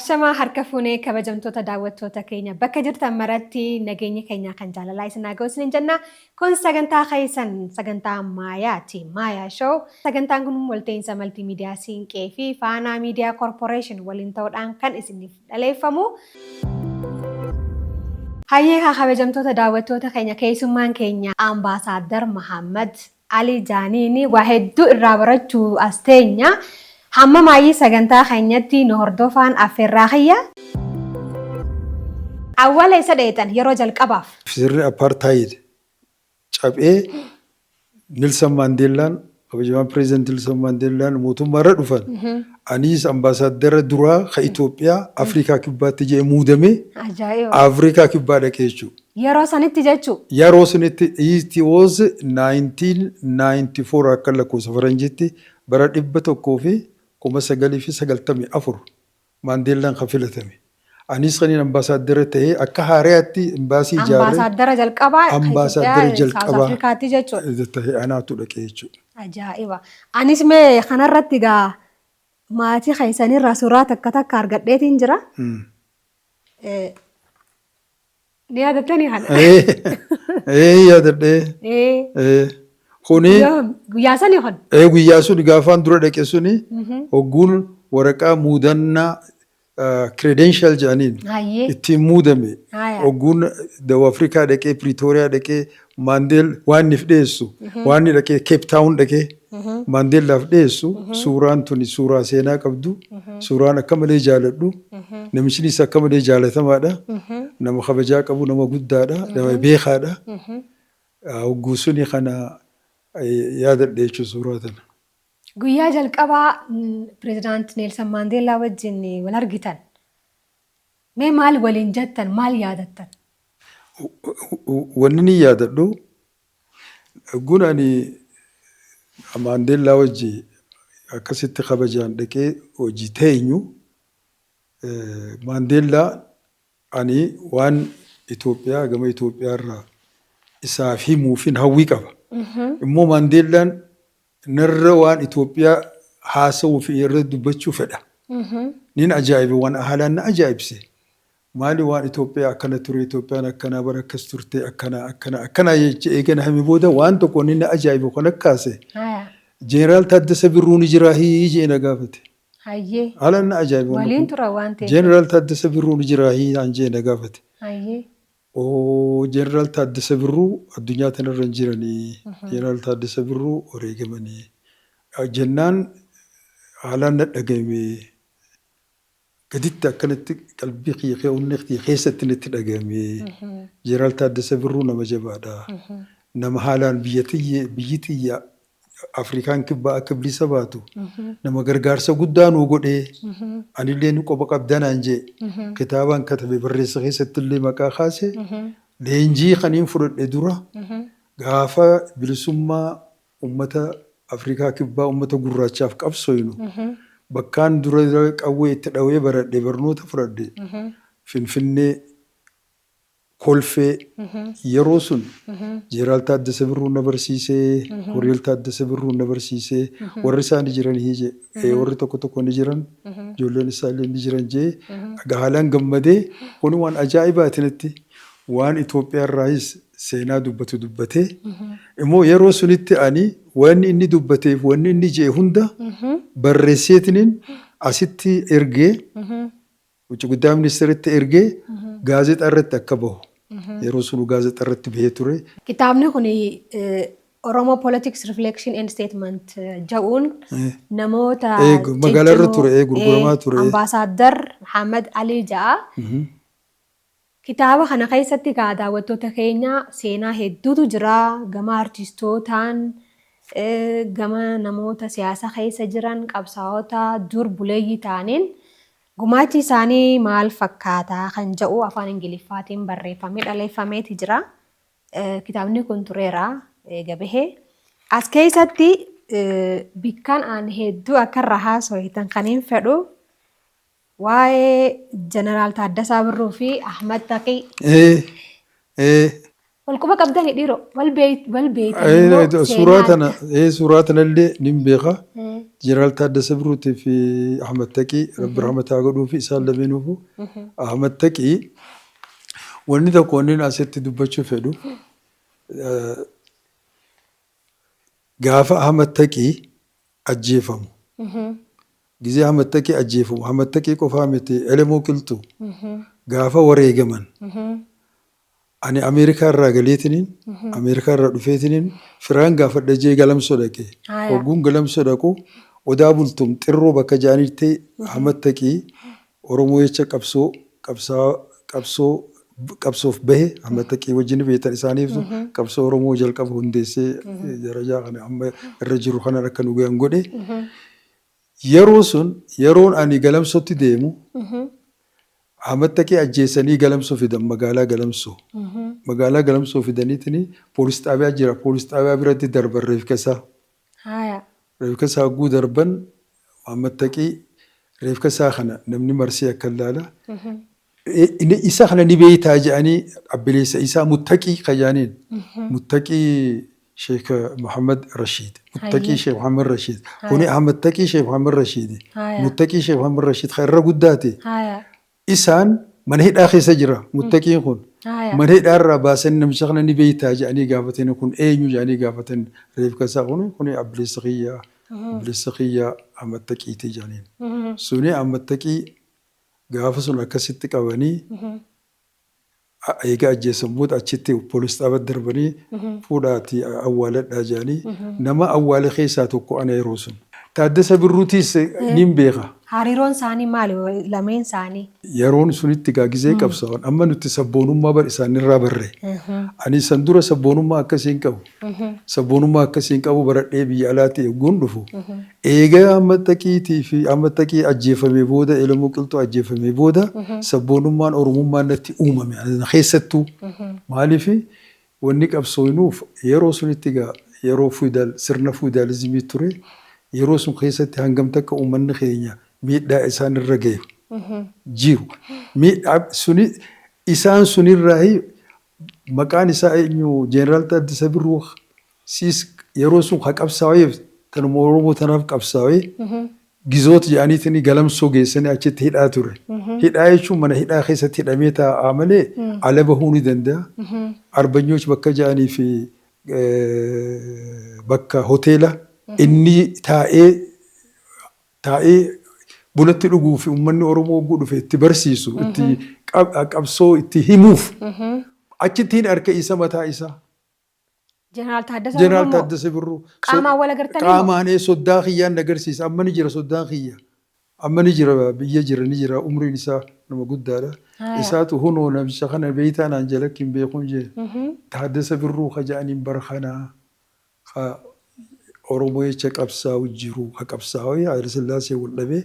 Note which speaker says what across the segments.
Speaker 1: Ashamaa harka fuunee kabajamtoota daawwattoota keenya bakka jirtan maratti nageenya keenya kan jaalalaa isin haa ga'u isiniin jenna. Kun sagantaa keessan sagantaa Maayaati. Maayaa Show. Sagantaan kun walta'iinsa maltiimiidiyaa Siinqee fi Faanaa Miidiyaa Korporeeshin waliin ta'uudhaan kan isiniif dhaleeffamu. Hayyee kabajamtoota daawwattoota keenya keessummaan keenya Ambaasaadar Mahammad Ali Jaaniini waa hedduu irraa barachuu as teenya. Hamma maayii sagantaa keenyatti nu hordofaan affeerraa kiyya. Awwaala isa dheetan yeroo jalqabaaf.
Speaker 2: Sirni apartheid cabee Nelson Mandelaan kabajamaan pireezidaantii Nelson Mandelaan mootummaarra dhufan. Anis ambaasaadara duraa ka Itoophiyaa Afrikaa kibbaatti jee muudame. Afrikaa kibbaa dhaqee jechuudha.
Speaker 1: Yeroo sanitti jechuudha.
Speaker 2: Yeroo sanitti it was 1994 akka lakkoofsa faranjiitti bara 1994 Mandelaan kan filatame. Anis kan ambaasaadara ta'ee akka haaraatti imbaasii ijaaree.
Speaker 1: Ambaasaadara jalqabaa.
Speaker 2: Ambaasaadara jalqabaa.
Speaker 1: Afrikaatti jechuudha.
Speaker 2: Ta'ee anaatu dhaqee jechuudha.
Speaker 1: Ajaa'iba. Anis mee kanarratti gaa maatii keessanirraa suuraa takka argadheetiin jira. Ni yaadattanii kana?
Speaker 2: Yaadadhee. Kuni
Speaker 1: guyyaa sanii kun?
Speaker 2: Guyyaa sun gaafaan dura dhaqe suni hogguun waraqaa muudannaa credential jedhaniin ittiin muudame. Hogguun Dawaa Afrikaa dhaqee Pretoria dhaqee Mandeel waan inni dhiyeessu waan inni dhaqee Cape Town dhaqee Mandeelaaf dhiyeessu suuraan tuni suuraa seenaa qabdu suuraan akka malee jaaladhu namichinis akka malee jaalatamaadha nama kabajaa qabu nama guddaadha nama beekaadha. Hogguu suni kana yaadadhe jechuun suuraa tana.
Speaker 1: Guyyaa jalqabaa pireezidaantii Neelsan Maandeellaa wajjin wal argitan. Mee maal waliin jettan maal yaadattan?
Speaker 2: Wanni ni yaadadhu hogguun ani Maandeellaa wajjin akkasitti kabajaan dhaqee hojii teenyu Maandeellaa ani waan Itoophiyaa gama Itoophiyaarraa isaaf himuufin hawwii qaba. Immoo Maandeellaan narra waan Itoophiyaa haasawuu fi irra dubbachuu fedha. Nin ajaa'ibe waan haalaan na ajaa'ibse. Maali waan Itoophiyaa akkana ture Itoophiyaan akkanaa bara akkas turte akkanaa jecha eegana hami booda waan tokko inni na ajaa'ibe kan akkaase. Jeneraal Taaddasa Birruu ni jira jee na gaafate.
Speaker 1: Hayyee.
Speaker 2: Haalaan na ajaa'ibe.
Speaker 1: Waliin tura waan ta'eef.
Speaker 2: Jeneraal Taaddasa Birruu ni jira jee na gaafate.
Speaker 1: Hayyee.
Speaker 2: Jeneraal Taaddasa Birruu addunyaa tanarra hin jiranii. Jeneraal Taaddasa Birruu wareegamanii. Jennaan haalaan na dhagahame. Gaditti akkanatti qalbii kiyya onnee keessatti natti dhagahame. Jeneraal Taaddasa Birruu nama jabaadha. Nama haalaan biyyi xiyya Afrikaan kibbaa akka bilisa baatu. Nama gargaarsa guddaa nuu godhee. Anillee nu qoba qabdanaan jee. Kitaabaan katabe barreessa keessatti illee maqaa kaase. Leenjii kaniin fudhadhe dura. Gaafa bilisummaa uummata Afrikaa kibbaa uummata gurraachaaf qabsoofnu. Bakkaan dura qawwee itti dhawee baradhe barnoota fudhadhe. Finfinnee kolfee yeroo sun Jeneraal Taaddasa Birruu na barsiisee Korneel Taaddasa Birruu na barsiisee warri isaan jiran warri tokko ni jiran ijoolleen isaallee ni jiran jee haalaan gammadee kun waan ajaa'ibaatinatti waan Itoophiyaarraayis seenaa dubbatee immoo yeroo sunitti ani wanni inni dubbateef wanni inni jee hunda barreesseetiniin asitti ergee Wucci guddaa ministeeritti ergee gaazexaa irratti akka bahu. Yeroo sunu gaazexaa irratti bahee ture.
Speaker 1: Kitaabni kun Oromoo Politics Reflection and Statement jedhuun namoota
Speaker 2: magaalaa irra ture gurguramaa ture.
Speaker 1: Ambaasaadar Mahammad Ali ja'a. Kitaaba kana keessatti daawwattoota keenya seenaa hedduutu jira. Gama artistootaan gama namoota siyaasa keessa jiran qabsaa'ota dur buleeyyii ta'aniin. Gumaachi isaanii maal fakkaataa kan jedhu afaan Ingiliffaatiin barreeffamee dhaleeffameeti jira. Kitaabni kun tureera gabahee. As keessatti bikkaan aan hedduu akka irraa haasawatan kan hin fedhu waa'ee Jeneraal Taaddasaa Birruu fi Ahmad Taqii. Walquba qabdani dhiiroo wal beeytan
Speaker 2: suuraa tanallee nin beeka. Jeneraal Taaddasee Birruutii fi Ahmad Taqii Rabbi rahmataa godhuu fi isaan lameenuufu Ahmad Taqii wanni tokko wanni asitti dubbachuu fedhu gaafa Ahmad Taqii ajjeefamu. Gizee Ahmad Taqii ajjeefamu. Ahmad Taqii qofaa miti Elemoo Qilxuu gaafa wareegaman. Ani Ameerikaa irraa galeetiniin Ameerikaa irraa dhufeetiniin firaan gaafadha jee galamsoo dhaqe. Hogguun galamsoo dhaqu odaa bultum xirroo bakka jaanitti Ahmad Taqii Oromoo jecha qabsoof bahe Ahmad Taqii wajjin beektan isaaniif qabsoo Oromoo jalqaba hundeessee darajaa kana amma irra jiru kana akka nu gahan godhe. Yeroo sun yeroon ani galamsootti deemu Ahmad Taqii ajjeesanii galamsoo fidan magaalaa galamsoo. Magaalaa galamsoo fidaniitini poolis xaabiyaa jira. Poolis xaabiyaa biratti darban reefkasaa. Reefkasaa guu darban Ahmad Taqii reefkasaa kana namni marsee akka ilaala. Isa kana ni beeytaa jedhanii abbileessa isaa Muttaqii kajaaniin. Muttaqii Sheekh Muhammad Rashiid. Muttaqii Sheekh Muhammad Rashiid. Kuni Ahmad Taqii Sheekh Muhammad Rashiid. Muttaqii Sheekh Muhammad Rashiid kan irra guddaate. Isaan mana hidhaa keessa jira Muttaqiin kun. Mana hidhaa irraa baasanii namicha kana ni beeytaa jedhanii gaafatanii kun eenyu jedhanii gaafatan reefkasaa kun abbileessa kiyyaa Ahmad Taqiitii jedhaniin. Suni Ahmad Taqii gaafa sun akkasitti qabanii egaa ajjeesan booda achitti poolis xaabaa darbanii fuudhaatii awwaaladhaa jedhanii nama awwaala keessaa tokko ana yeroo sun. Taaddasee Birruutiis nin beeka.
Speaker 1: Hariiroon isaanii maali lameen isaanii?
Speaker 2: Yeroon sunitti gaagizee qabsaa'an amma nuti sabboonummaa bar isaanirraa barre. Ani san dura sabboonummaa akkasiin qabu. Sabboonummaa akkasiin qabu baradhee biyya alaatti eegguun dhufu. Eegaa Ahmad Taqiitii fi Ahmad Taqii ajjeefamee booda Elemoo Qilxuu ajjeefamee booda sabboonummaan Oromummaan natti uumame keessattuu. Maaliif wanni qabsoonuuf yeroo sunitti yeroo sirna fuudaalizimii ture. Yeroo sun keessatti hangam takka uummanni keenya miidhaa isaan irra ga'e jiru. Isaan sunirraa maqaan isaa eenyu Jeneraal Taaddasee Birruu yeroo sun haa qabsaa'eef tanuma Oromoo tanaaf qabsaa'ee gizoota jedhaniitiin galamsoo geessanii achitti hidhaa ture. Hidhaa jechuun mana hidhaa keessatti hidhamee taa'aa malee ala bahuu ni danda'a. Arbanyooch bakka jedhanii fi bakka hoteela. Inni taa'ee bulatti dhuguu fi uummanni Oromoo hogguu dhufe itti barsiisu, itti qabsoo itti himuuf achitti hin harka isa mataa isaa.
Speaker 1: Jeneraal
Speaker 2: Taaddasee Birruu.
Speaker 1: Qaamaan wal agartanii?
Speaker 2: Qaamaan soddaa kiyyaan agarsiisa. Amma ni jira soddaan kiyya. Amma ni jira biyya jira ni jira umriin isaa nama guddaadha. Isaatu hunoo namicha kana beeytaa naan jalakki hin beekuun jee. Taaddasee Birruu kaja'aniin bara kanaa. Oromoo jecha qabsaa'u jiru haa qabsaa'u Hayila Sillaasee waldhabee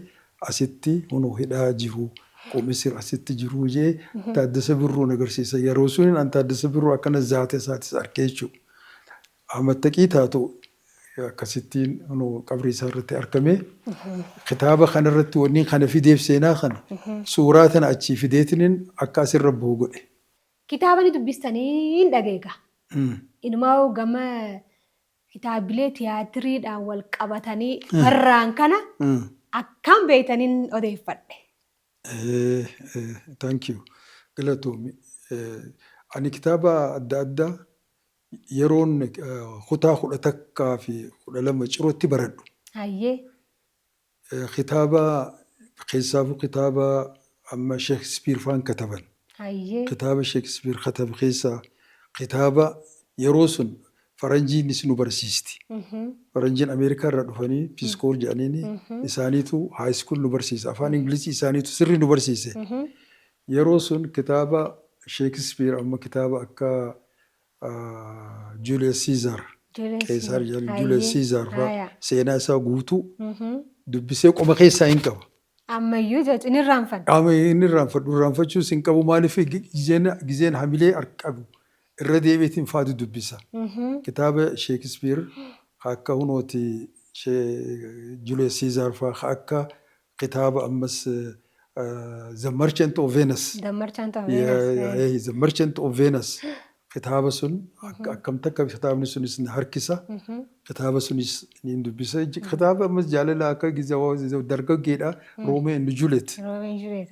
Speaker 2: asitti hunoo hidhaa jiru Qoomisir asitti jiru jee Taaddasee Birruun agarsiisa. Yeroo suniin an Taaddasee Birruu akkana zaate isaatis arkee jechuudha. Ahmad Taqii taatu akkasittiin hunoo qabrii isaa irratti argamee kitaaba kanarratti wanni kana fideef seenaa kana suuraa tana achii fideetiniin akka asirra bu'u godhe.
Speaker 1: Kitaaba ni dubbistanii hin dhageega. Inumaa gama kitaabilee tiyaatiriidhaan wal qabatanii barraan kana akkam beeytaniin odeeffadhe.
Speaker 2: Thank you. Galatoomi. Ani kitaaba adda addaa yeroon kutaa 11 fi 12 cirootti baradhu. Kitaaba keessaafuu kitaaba amma Sheekispiir faan kataban. Kitaaba Sheekispiir katabe keessaa kitaaba yeroo sun faranjiinis nu barsiisti. Faranjiin Ameerikaa irraa dhufanii piiskool jedhaniini isaaniitu haayiskuul nu barsiisa. Afaan Ingilizii isaaniitu sirri nu barsiise. Yeroo sun kitaaba Sheekispiir amma kitaaba akka Julius Caesar. Qeesaar jedhan Julius Caesar fa'aa seenaa isaa guutuu dubbisee qoma keessaa hin qaba.
Speaker 1: Ammayyuu jechuun hin irraanfadhu.
Speaker 2: Inni irraanfachuus hin qabu maaliif gizeen hamilee qabu. Irra deebiitiin faatu dubbisa. Kitaaba Sheekispiir akka hunooti Julius Caesar fa'aa akka kitaaba ammas The Merchant of Venice.
Speaker 1: The Merchant of Venice.
Speaker 2: The Merchant of Venice. kitaaba sun akkam takka kitaabni sunis na harkisa. Kitaaba sunis ni dubbisa. Kitaaba ammas jaalala akka dargaggeedha. Roomee and Juliet.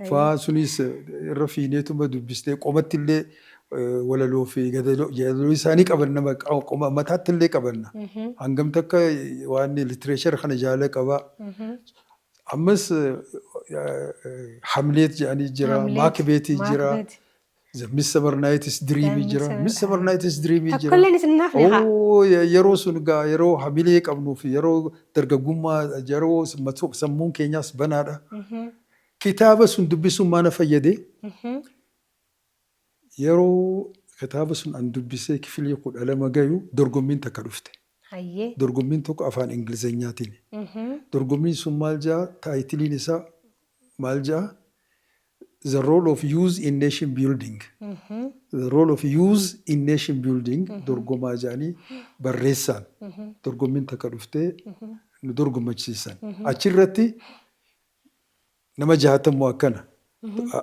Speaker 2: Faa sunis irra fiineetuma dubbistee qomatti illee walaloo fi gadaloo isaanii qabanna mataatti illee qabanna. Hangam takka waan literature kana jaala qaba. Ammas Hamlet jedhanii jira. Macbeth jira. Midsummer Night's Dream jira. Midsummer Night's Dream jira.
Speaker 1: Takkolleen isin naafne
Speaker 2: yeroo sun gaa yeroo hamilee qabnuu fi yeroo dargaggummaa yeroo sammuun keenyaas banaadha. Kitaaba sun dubbisuun maana fayyade. Yeroo kitaaba sun an dubbisee kifilii 12 gayu dorgommiin takka dhufte. Dorgommiin tokko afaan Ingilizeenyaatiin. Dorgommiin sun maal jaa taayitiliin isaa maal jaa The role of youth in nation building. The role of youth in nation building. Dorgomaa jaanii barreessaan. Dorgommiin takka dhuftee nu dorgomachiisan. Achirratti nama 60 akkana.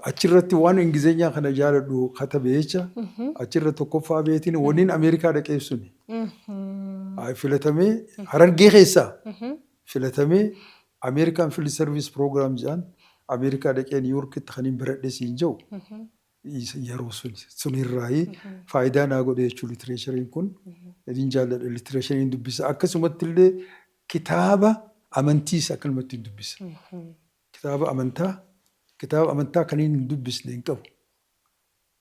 Speaker 2: Achirratti waan Ingilizeenyaa kana jaaladhu katabe jecha. Achirratti tokkoffaa beetiin waliin Ameerikaa dhaqee suni. Filatamee Harargee keessaa. Filatamee American Field Service Program jedhan. Ameerikaa dhaqee Niiwuorkitti kan hin biradhe siin jiru yeroo sunirraayi faayidaa naa godhe jechuun literaachariin kun idin jaalladha literaachariin dubbisa akkasumatti illee kitaaba amantiis akkanumatti hin dubbisa. Kitaaba amantaa kan hin dubbisne hin qabu.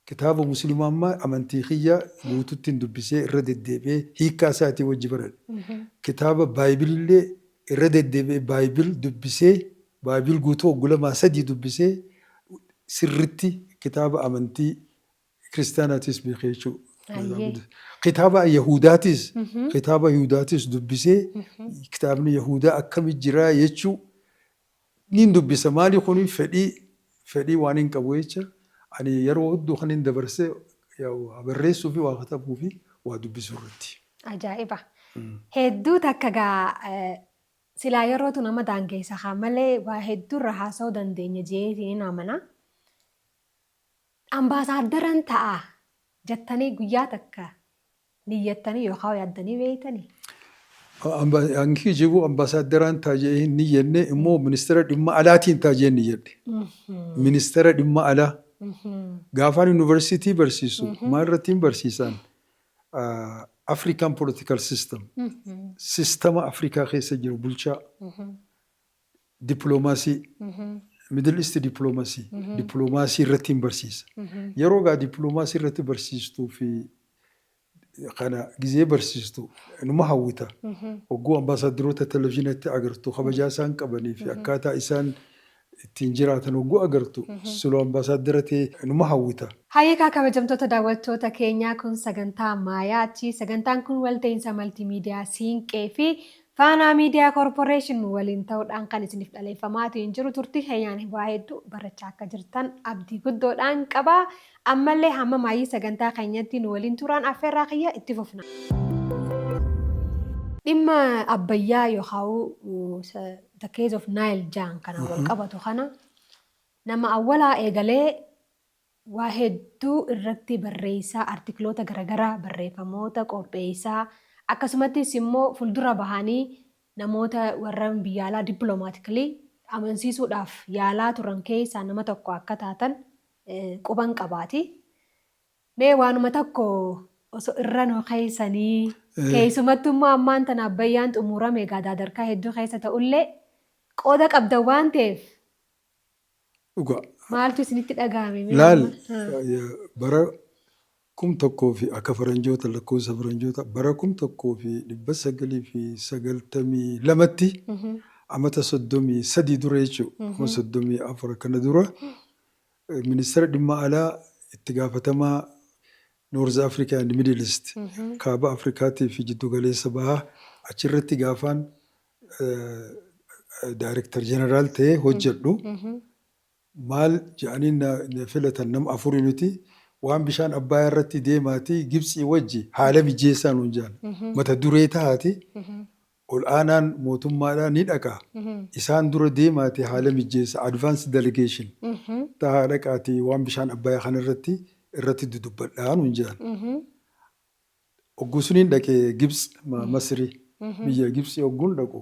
Speaker 2: Kitaaba musliimaa ammaa amantii kiyya guututti hin dubbisee irra deddeebi'ee hiikkaa isaatii wajji baradha. Kitaaba baayibilillee irra deddeebi'ee baayibil dubbisee Baabil guutuu oggulamaa 3 dubbisee sirritti kitaaba amantii kiristaanaatis beekee jechuudha. Kitaaba Yahudaatis dubbisee kitaabni Yahudaa akkami jiraa jechuu ni dubbisa. Maali kun fedhii waan hin qabu jecha ani yeroo hedduu kan hin dabarsee barreessuu fi waa katabuu fi waa dubbisuu irratti.
Speaker 1: Ajaa'iba. Hedduu takka gaa silaa yerootu nama daangeessa haa malee waa hedduurra haasa'uu dandeenya jeetiin amana. Ambaasaaddaran ta'a jettanii guyyaa takka niyyattanii yookaan yaaddanii beektanii.
Speaker 2: Anki jibu ambaasaaddaraan taajee hin niyyenne immoo ministeera dhimma alaatiin taajee niyyadhe. Ministeera dhimma alaa. Gaafaan yuunivarsiitii barsiisu maalirratti barsiisan African political system. Sistema Afrikaa keessa jiru bulchaa. Dipiloomaasii. Middle East dipiloomaasii. Dipiloomaasii irratti barsiisa. Yeroo gaa dipiloomaasii irratti barsiistuu fi kana gizee barsiistu numa hawwita. Hogguu ambaasaaddaroota televezyiiniitti agartu kabajaa isaan qabanii fi akkaataa isaan ittiin jiraatan hogguu agartu siloo ambaasaadara ta'e numa hawwita.
Speaker 1: Hayyeekaa kabajamtoota daawwattoota keenyaa kun sagantaa Maayaati. Sagantaan kun walta'iinsa maltiimiidiyaa Siinqee fi Faanaa Miidiyaa Koorporeeshin waliin ta'uudhaan kan isiniif dhaleeffamaatiin jiru turtii keenyaan waa hedduu barachaa akka jirtan abdii guddoodhaan qaba. Ammallee hamma maayii sagantaa keenyatti nu waliin turaan affeerraa kiyya itti fufna. Dhimma Abbayyaa yookaan the case of Nile jaan kana wal qabatu kana nama awwalaa eegalee waa hedduu irratti barreessaa artikloota garaagaraa barreeffamoota qopheessaa akkasumattis immoo fuuldura bahanii namoota warra biyya alaa dippiloomaatikalii amansiisuudhaaf yaalaa turan keessaa nama tokko akka taatan quban qabaati. Mee waanuma tokko osoo irra nu keessanii keessumattuu immoo ammaan tana Abbayyaan xumurame gaadaa darkaa hedduu keessa ta'ullee qooda qabda waan ta'eef. Maaltu isinitti dhagahame?
Speaker 2: Laal bara 1,000 akka faranjoota lakkoofsa faranjoota bara 1992tti amata 33 dura jechuudha. 34 kana dura ministeera dhimma alaa itti gaafatamaa North Africa and Middle East kaaba Afrikaatii fi jiddu galeessa bahaa achirratti gaafaan Director General ta'ee hojjedhu. Maal jedhanii na filatan nama 4 nuti waan bishaan Abbayyaa irratti deemaati Gibxii wajji haala mijeessaa nuun jaan mata duree taati ol aanaan mootummaadhaan ni dhaqa isaan dura deemaati haala mijeessa advance delegation ta'a dhaqaati waan bishaan Abbayyaa kana irratti dudubbadhaa nuun jaan Oggusuniin dhaqee Gibs Masrii biyya Gibsii ogguun dhaqu.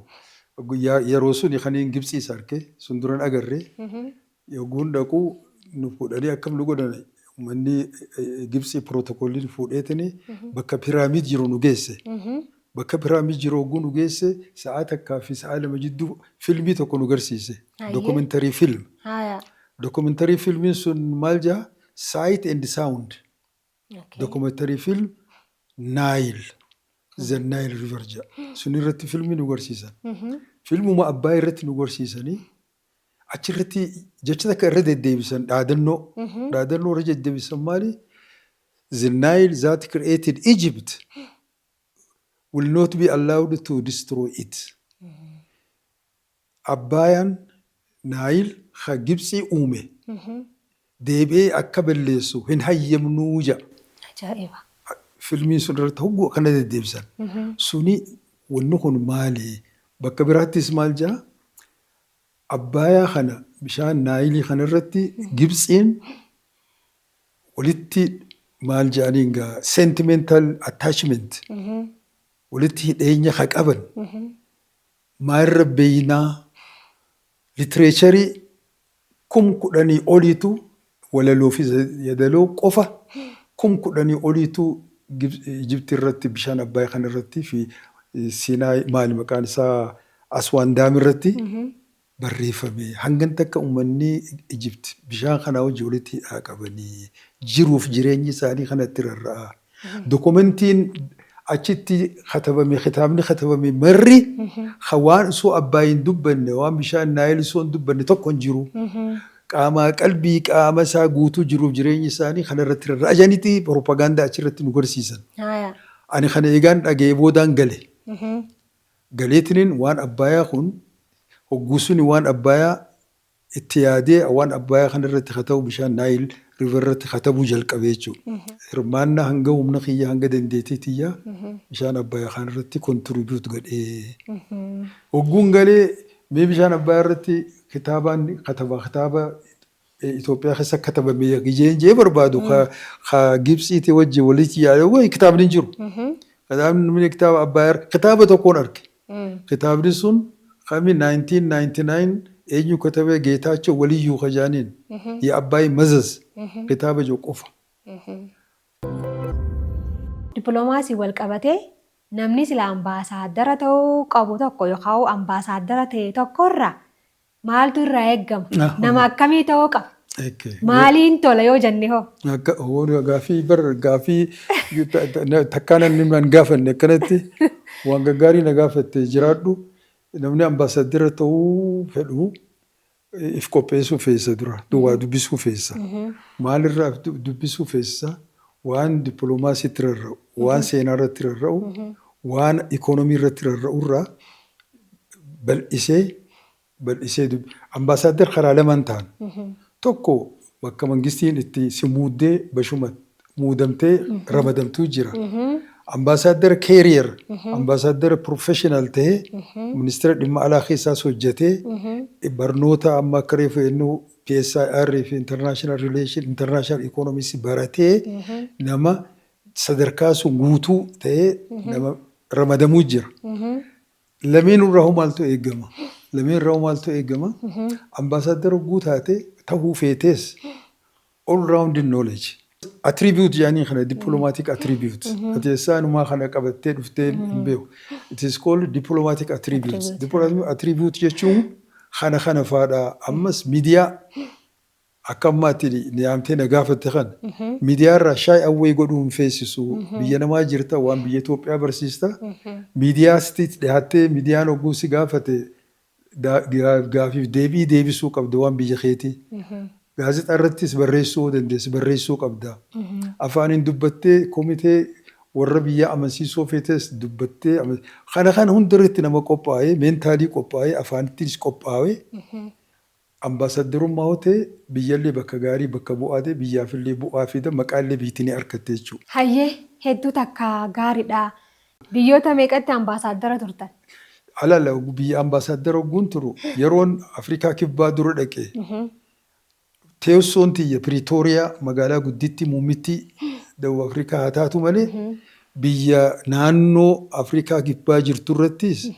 Speaker 2: Yeroo suni kaniin Gibsiis arge sun duran agarree ogguun dhaqu nu fuudhanii akkam nu godhan manni Gibsii pirootokooliin fuudheetini bakka piraamiid jiru nu geesse. Bakka piraamiid jiru ogguun nu geesse sa'aa takkaa fi sa'aa lama jidduu filmii tokko nu garsiise. Dokumentarii film. Dokumentarii filmiin sun maal jaa Sight and Sound. Dokumentarii film Nile. The Nile River jaa. Sun irratti filmii nu garsiisan. Filmuma abbaa irratti nu garsiisanii achirratti jecha takka irra deddeebisan dhaadannoo. Dhaadannoo irra deddeebisan maali? The Nile that created Egypt will not be allowed to destroy it. Abbaayaan Nile ha Gibsii uume. Deebi'ee akka balleessu hin hayyamnuu jaa.
Speaker 1: Ajaa'iba.
Speaker 2: Filmii sun irratti hogguu akkana deddeebisan. Suni wanni kun maali? Bakka biraattis maal jaa? Abbaayaa kana bishaan Naayilii kana irratti Gibsiin walitti maal jaaniin gaa sentimental attachment walitti hidheenya haa qaban maalirra beeynaa litireecharii 10,000 oliitu walaloo fi yadaloo qofa 10,000 oliitu Ijiptii irratti bishaan Abbaayyaa kana irratti fi Siinaay maali maqaan isaa Aswaan Daam irratti barreeffame. Hangan takka uummanni Ijipti bishaan kanaa wajji walitti hidhaa qabanii jiruuf jireenyi isaanii kanatti rarra'a. Dokumentiin achitti katabame kitaabni katabame marri waan osoo Abbaayyin dubbanne waan bishaan Naayil osoo hin dubbanne tokko hin jiru. Qaamaa qalbii qaama isaa guutuu jiruuf jireenyi isaanii kanarratti rarra'a. Ajanitti propagaandaa achirratti nu garsiisan. Ani kana eegaan dhaga'ee boodaan gale. Galeetiniin waan Abbaayyaa kun hogguusuni waan Abbaayyaa itti yaadee waan Abbaayyaa kanarratti katabu bishaan Naayil river irratti katabuu jalqabee jechuudha. Hirmaannaa hanga humna kiyya hanga dandeettii tiyya bishaan Abbaayyaa kanarratti kontribuut godhee. Hogguun galee mee bishaan Abbaayyaa irratti kitaabaan kitaaba Itoophiyaa keessa katabame jee barbaadu ka Gibsiitii wajji walitti yaaduu kitaabni hin jiru. Kitaaba Abbaayyaa kitaaba tokkoon arge. Kitaabni sun kami 1999 eenyu katabee Geetaachoo Waliyyuu Kajaaniin yaa Abbaay Mazaz kitaaba jiru qofa.
Speaker 1: Dippiloomaasii wal qabatee namni sila ambaasaaddara ta'uu qabu tokko yookaan ambaasaaddara ta'e tokkorraa maaltu irraa eegama? Nama akkamii ta'uu qaba? Maaliin tola yoo jenne hoo?
Speaker 2: Gaafii takkaan inni man gaafanne akkanatti waan gaggaarii na gaafatte jiraadhu namni ambaasaaddara ta'uu fedhu if qopheessuu feessa dura waa dubbisuu feessa. Maalirraa dubbisuu feessa? Waan dippiloomaasiitti rarra'u, waan seenaa irratti rarra'u, waan ikoonomii irratti rarra'u irraa bal'isee ambaasaaddar karaa lamaan ta'an. Tokko bakka mangistiin itti si muuddee bashuma muudamtee ramadamtuu jira. Ambaasaaddara keeriyer, ambaasaaddara professional ta'ee ministeera dhimma alaa keessaas hojjetee barnoota amma akka reefu ennuu PSIR fi international relation international economics baratee nama sadarkaa sun guutuu ta'ee nama ramadamuu jira. Lameen irraa maaltu eegama? Lameen irraa maaltu eegama? Ambaasaaddara guutaate ta'uu feetes all round knowledge. Attribute jaanii kana diplomatic attribute. Ati isaanumaa kana qabattee dhuftee hin beeku. It is called diplomatic attributes. Diplomatic attribute jechuun kana faadha. Ammas miidiyaa akka ammaatti niyaamtee na gaafatte kana. Miidiyaa irraa shaay awwee godhuun feesisu biyya namaa jirta waan biyya Itoophiyaa barsiista. Miidiyaa sitti dhiyaattee miidiyaan hogguu si gaafate gaafiif deebisuu qabda waan biyya keetii. Gaazexaa irrattis barreessuu dandeessi barreessuu qabda. Afaaniin dubbattee komitee warra biyya amansiisoo feetes dubbattee kana hundarratti nama qophaa'ee meentaalii qophaa'ee afaanittis qophaa'ee ambaasaadarummaa hoo ta'e biyyallee bakka gaarii bakka bu'aatee biyyaafillee bu'aa fida maqaallee biitinii argattee jechuudha.
Speaker 1: Hayyee hedduu takka gaariidha. Biyyoota meeqatti ambaasaaddara turtan?
Speaker 2: Alaala biyya ambaasaaddara hogguun turu yeroon Afrikaa kibbaa dura dhaqee teessoon tiyya Piriitooriyaa magaalaa gudditti muummitti Dawwa Afrikaa haa taatu malee biyya naannoo Afrikaa kibbaa jirtu irrattis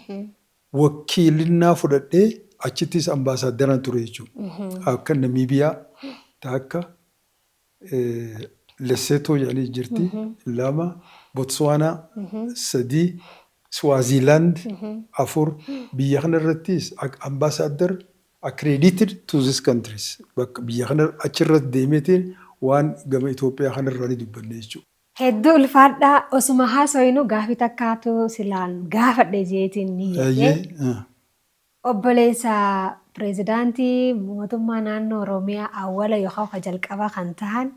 Speaker 2: wakiilinnaa fudhadhee achittis ambaasaaddaraan ture jechuudha. Akka Namiibiyaa akka Lesotho jedhanii jirti 2 Botswana 3 Swaziland 4 biyya kana irrattis ambaasaddar accredited to these countries bakka biyya kana achirratti deemeetiin waan gama Itoophiyaa kanarraa ni dubbanne jechuudha.
Speaker 1: Hedduu ulfaadhaa osuma haasoyinu gaafii takkaatu silaan gaafadhe jeetiin ni jedhee obboleessa pireezidaantii mootummaa naannoo Oromiyaa awwala yookaan ka jalqabaa kan ta'an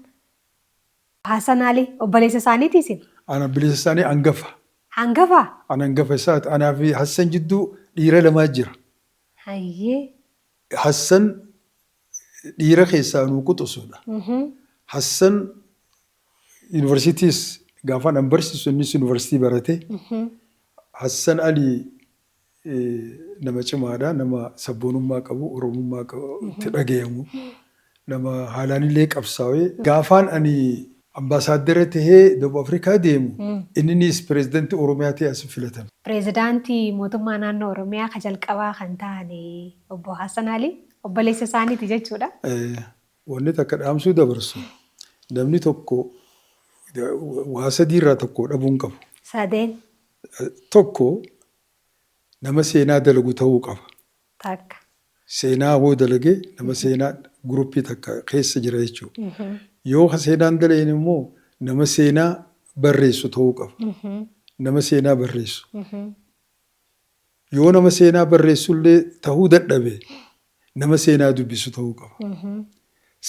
Speaker 1: Hassan Ali obboleessa isaaniiti isin?
Speaker 2: Ana obboleessa isaanii hangafa.
Speaker 1: Hangafa?
Speaker 2: Ana hangafa isaati. Anaa fi Hassan jidduu dhiira lamaa jira.
Speaker 1: Hayyee.
Speaker 2: Hassan dhiira keessaa nuu quxisuudha. Hassan yuunivarsiitiis gaafa nan barsiisu innis yuunivarsiitii barate. Hassan Ali nama cimaadha. Nama sabboonummaa qabu, oromummaa qabu, itti dhagayamu. Nama haalaan illee qabsaa'ee. Gaafaan ani ambaasaadara tahee Dubbo Afrikaa deemu innis pireezidaantii Oromiyaa ta'ee as filatame.
Speaker 1: Pireezidaantii mootummaa naannoo Oromiyaa ka jalqabaa kan ta'an obbo Hassan Ali obboleessa isaaniiti jechuudha.
Speaker 2: Wanni takka dhaamsuu dabarsu namni tokko waa sadii irraa tokko dhabuun qabu.
Speaker 1: Sadeen.
Speaker 2: Tokko nama seenaa dalagu ta'uu qaba.
Speaker 1: Takka.
Speaker 2: Seenaa hoo dalagee nama seenaa guruppii takka keessa jira jechuudha. Yoo seenaan dalageen immoo nama seenaa barreessu ta'uu qaba. Nama seenaa barreessu. Yoo nama seenaa barreessullee ta'uu dadhabe nama seenaa dubbisu ta'uu qaba.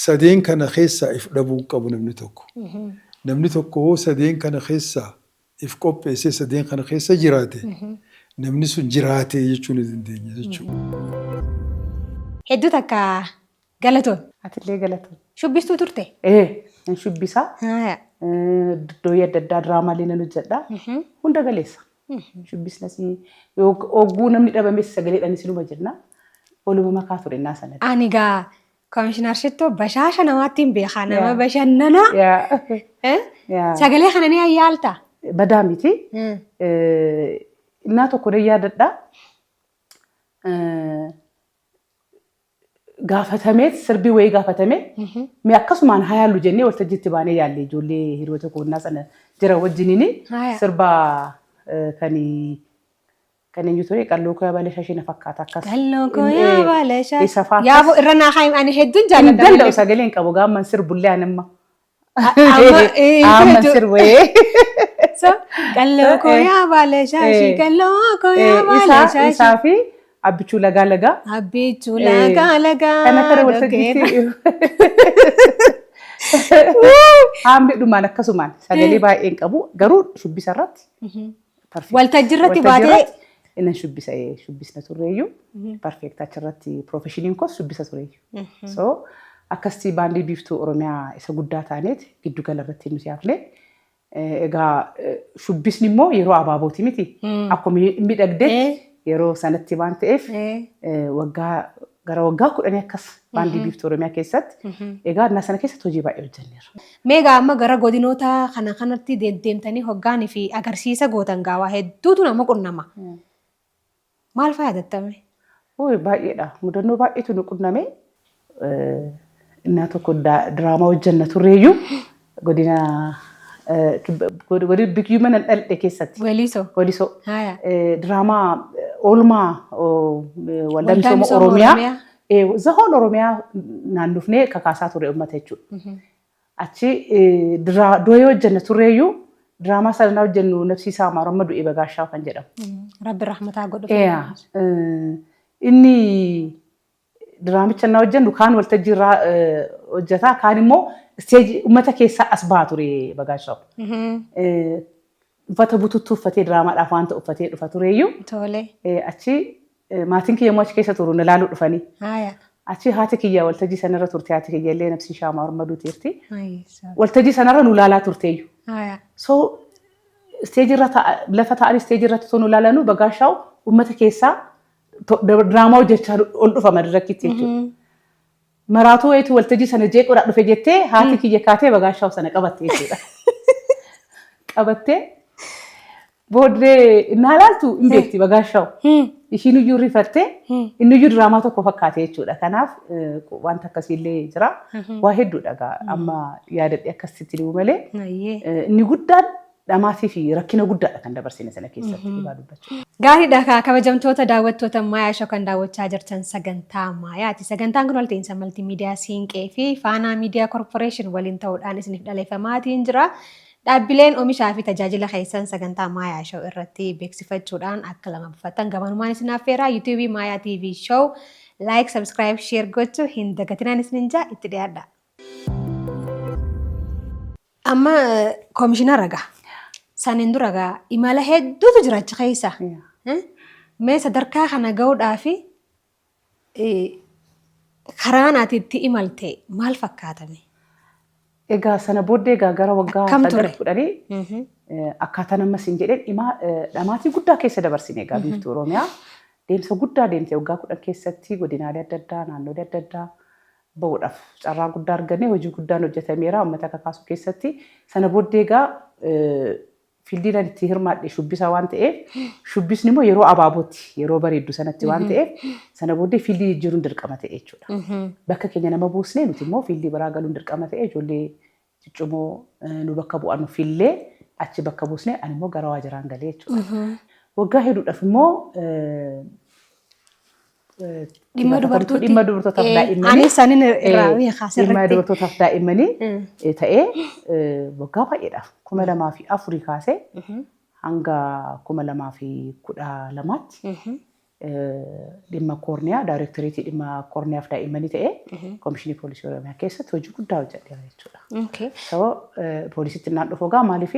Speaker 2: Sadeen kana keessaa if dhabuu qabu namni tokko. Namni tokko hoo sadeen kana keessaa if qopheessee sadeen kana keessa jiraate namni sun jiraate jechuu ni dandeenya jechuudha.
Speaker 1: Hedduu takka galatoon.
Speaker 3: Atillee galatoon.
Speaker 1: Shubbistuu turte?
Speaker 3: Shubbisaa. Dooyyaa adda addaa diraamaalee nan hojjedha. Hunda galeessa. Shubbisnas ogguu namni dhabames sagaleedhaan sinuma jenna. Oluma makaa ture innaa sanatti.
Speaker 1: Ani gaa Komishinar Shittoo bashaasha namaatti hin beekaa nama bashannanaa. Sagalee kana ni ayyaalta?
Speaker 3: Badaa miti. Innaa tokko dee yaadadha. Gaafatamee sirbii wayii gaafatamee mee akkasumaan hayaallu jennee waltajjiitti baanee yaallee ijoollee hiriyoota koonnaa sana jira wajjiniin sirba kan eenyu ture qalloo koo yaabala shaashii na fakkaata akkas.
Speaker 1: Qalloo koo yaabala shaashii. Yaaboo irra naa haayim ani hedduun jaalladha.
Speaker 3: Hin danda'u sagaleen qabu gaamman sirbullee anamma. Amma sirbee.
Speaker 1: Qalloo koo yaabala shaashii qalloo koo yaabala shaashii.
Speaker 3: Isaa fi abbichuu lagaa lagaa.
Speaker 1: Abbichuu lagaa lagaa.
Speaker 3: Kana kara waltajjiitti. Haambi dhumaan akkasumaan sagalee baay'een qabu garuu shubbisa irratti.
Speaker 1: Waltajjii irratti baatee.
Speaker 3: Innan shubbisna turreeyyuu. Perfeekt achirratti piroofeshiniin koos shubbisa turreeyyuu. So akkasii baandii biiftuu Oromiyaa isa guddaa taaneeti giddu gala irratti nuti haafne. Egaa shubbisni immoo yeroo abaabooti miti. Akkuma miidhagdeetti. Yeroo sanatti waan ta'eef gara waggaa 10 akkas baandii biiftuu Oromiyaa keessatti egaa na sana keessatti hojii baay'ee hojjenneera.
Speaker 1: Meegaa amma gara godinoota kanatti deemtanii hoggaanii fi agarsiisa gootan gaawaa hedduutu nama qunnama. Maal fa'aa yaadattame?
Speaker 3: Baay'eedha. Mudannoo baay'eetu nu qunname. Innaa tokko diraamaa hojjenna turreeyyuu godina biyyuu mana dhalde keessatti. Walisoo. Diraamaa oolmaa waldaa misooma Oromiyaa. Zahoon Oromiyaa naannofnee kakaasaa ture uummata jechuudha. Achi dooyee hojjenna turreeyyuu diraamaa sanaa hojjennu nabsiisaa Maaramma Du'ee Bagaashaa kan jedhamu.
Speaker 1: Rabbi rahmataa godhu.
Speaker 3: Inni diraamicha na hojjennu kaan waltajjii irraa hojjetaa kaan immoo isteejii uummata keessaa as ba'aa ture Bagaashaa. Uffata bututtuu uffatee diraamaadhaaf wanta uffatee dhufa tureeyyuu. Achi maatiin kiyya immoo achi keessa turu na laaluu dhufanii. Achi haati kiyya waltajjii sanarra turte haati kiyya illee nabsiishaa Maaramma Duuteerti. Waltajjii sanarra nu laalaa turteeyyuu. So isteejii irra lafa ta'anii isteejii irratti osoo nu laalanuu Bagaashaa uummata keessaa diraamaa hojjechaa ol dhufa madirakkitti jechuudha. Maraatuu wayitu waltajjii sana jeequdha dhufe jettee haati kiyya kaatee Bagaashaa sana qabatte jechuudha. Qabattee بودري نالالتو إمبيكتي بقاشوا إشينو جوري فتة إنه جور دراماتو كفكاتي يشودا كناف وانت كسيلي جرا واحد دودا أما يادت يكستي وملة نقدر داماتي في ركينا قدر كان دبرسين سنة كيسة يبادو بتشو
Speaker 1: غاري دكا كبجم توتا داوت توتا مايا شو كان داوت شاجر تن سجنتا مايا تي سجنتا كنول تين سملتي ميديا سين كيفي فانا ميديا كوربوريشن ولين تود أنس نفدا لفماتي إنجرا دابلين أمي شافي تجاجل خيسان سجنتا مايا شو إرتي بيكسفت شودان أكلم بفتن كمان ما نسنا فيرا يوتيوب مايا تي في شو لايك سبسكرايب شير جوتو هند كتير نسنجا إتديادا أما كوميشنر رجع سانندو رجع إماله هدو تجرا خيسا ما صدركا خنا جود عافي خراناتي تي إمالتي مال فكاتني
Speaker 3: إيجا سنة بودة إيجا جرا وجا صدر كوداني أكاتنا ما سنجدين إما أماتي قدّا كيسة دبرسين إيجا بيفتو روميا ديم سو قدّا ديم تيوجا كودا كيسة تي قدينا على ددا نانو ددا بودف أرا قدّا رجعني وجو قدّا نوجت ميرا أمتا كاسو كيسة تي سنة بودة إيجا فيلدينا نتيهر ما شوبيس وانت إيه شوبيس نمو يرو أبابوتي يرو بريدو سنة وانت إيه سنة بودة فيلدي جرون دركمة إيه شودا بكا كنا نما بوسنين وتمو فيلدي براغلون دركمة إيه جولي تجمو نبكبو أنو فيلدي أتش بكبوسنين أنا مو جروا جران قليل شودا وجاهدوا أفمو
Speaker 1: Dhimma dubartooti.
Speaker 3: Dhimma dubartootaaf daa'immanii.
Speaker 1: Ani isaaniin irraa kaasee
Speaker 3: Dhimma dubartootaaf daa'immanii ta'ee waggaa baay'eedhaaf 2004 kaasee hanga 2012tti dhimma koorniyaa daayirektoreetii dhimma koorniyaaf daa'immanii ta'ee koomishinii poolisii Oromiyaa keessatti hojii guddaa hojjedheera jechuudha. Sababa poolisiitti naan dhufu gaa maaliif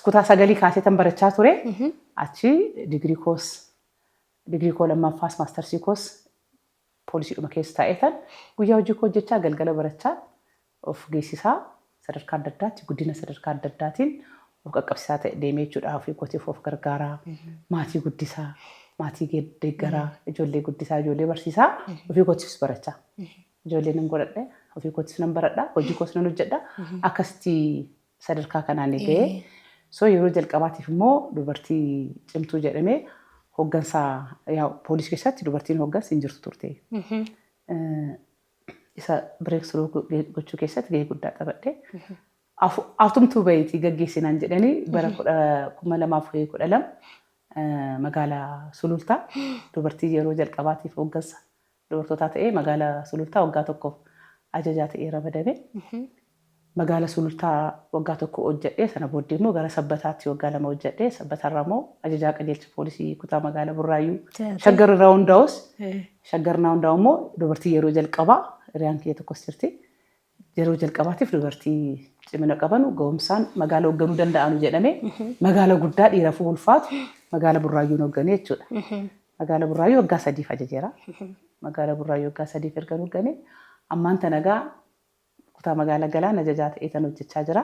Speaker 3: kutaa 9 kaasee tan barachaa ture achi digirii koos Degree kola fast master sikos polisi dhuma keessa taa'etan guyyaa hojii koo hojjechaa galgala barachaa of geessisaa sadarkaa adda addaatti guddina sadarkaa adda addaatiin of qaqqabsiisaa ta'e deemee jechuudha ofii kootiif of gargaaraa maatii guddisaa maatii deeggaraa ijoollee guddisaa ijoollee barsiisaa ofii kootiifis barachaa ijoollee nan godhadhe ofii kootiifis nan baradha hojii koos nan hojjedha akkasitti sadarkaa kanaan ga'ee so yeroo jalqabaatiif immoo dubartii cimtuu jedhamee hoggansa yaa poolisii keessatti dubartiin hoggansa hin jirtu turte. Isa breakthrough gochuu keessatti gahee guddaa qabadhe. Aftumtuu bayitii gaggeessinaan jedhanii bara 2012 magaalaa Sulultaa dubartii yeroo jalqabaatiif hoggansa dubartootaa ta'ee magaalaa Sulultaa waggaa tokkoof ajajaa ta'ee ramadame. Magaalaa Sulultaa waggaa tokko hojjedhee sana booddee immoo gara Sabbataatti waggaa 2 hojjedhee Sabbatarraa immoo ajajaa qajeelcha poolisii kutaa magaalaa Burraayyuu Shaggar irraa hundaa'us Shaggar irraa hundaa'u immoo dubartii yeroo jalqabaa hiriyaan kiyya tokkos jirti yeroo jalqabaatiif dubartii cimina qabanu ga'umsaan magaalaa hoogganuu danda'anu jedhamee magaalaa guddaa dhiiraaf ulfaatu magaalaa Burraayyuun hoogganee jechuudha. Magaalaa Burraayyuu waggaa 3 ajajeera. Magaalaa Burraayyuu waggaa 3 erga hoogganee ammaan tanagaa kutaa magaalaa Galaana ajajaa ta'ee tan hojjechaa jira.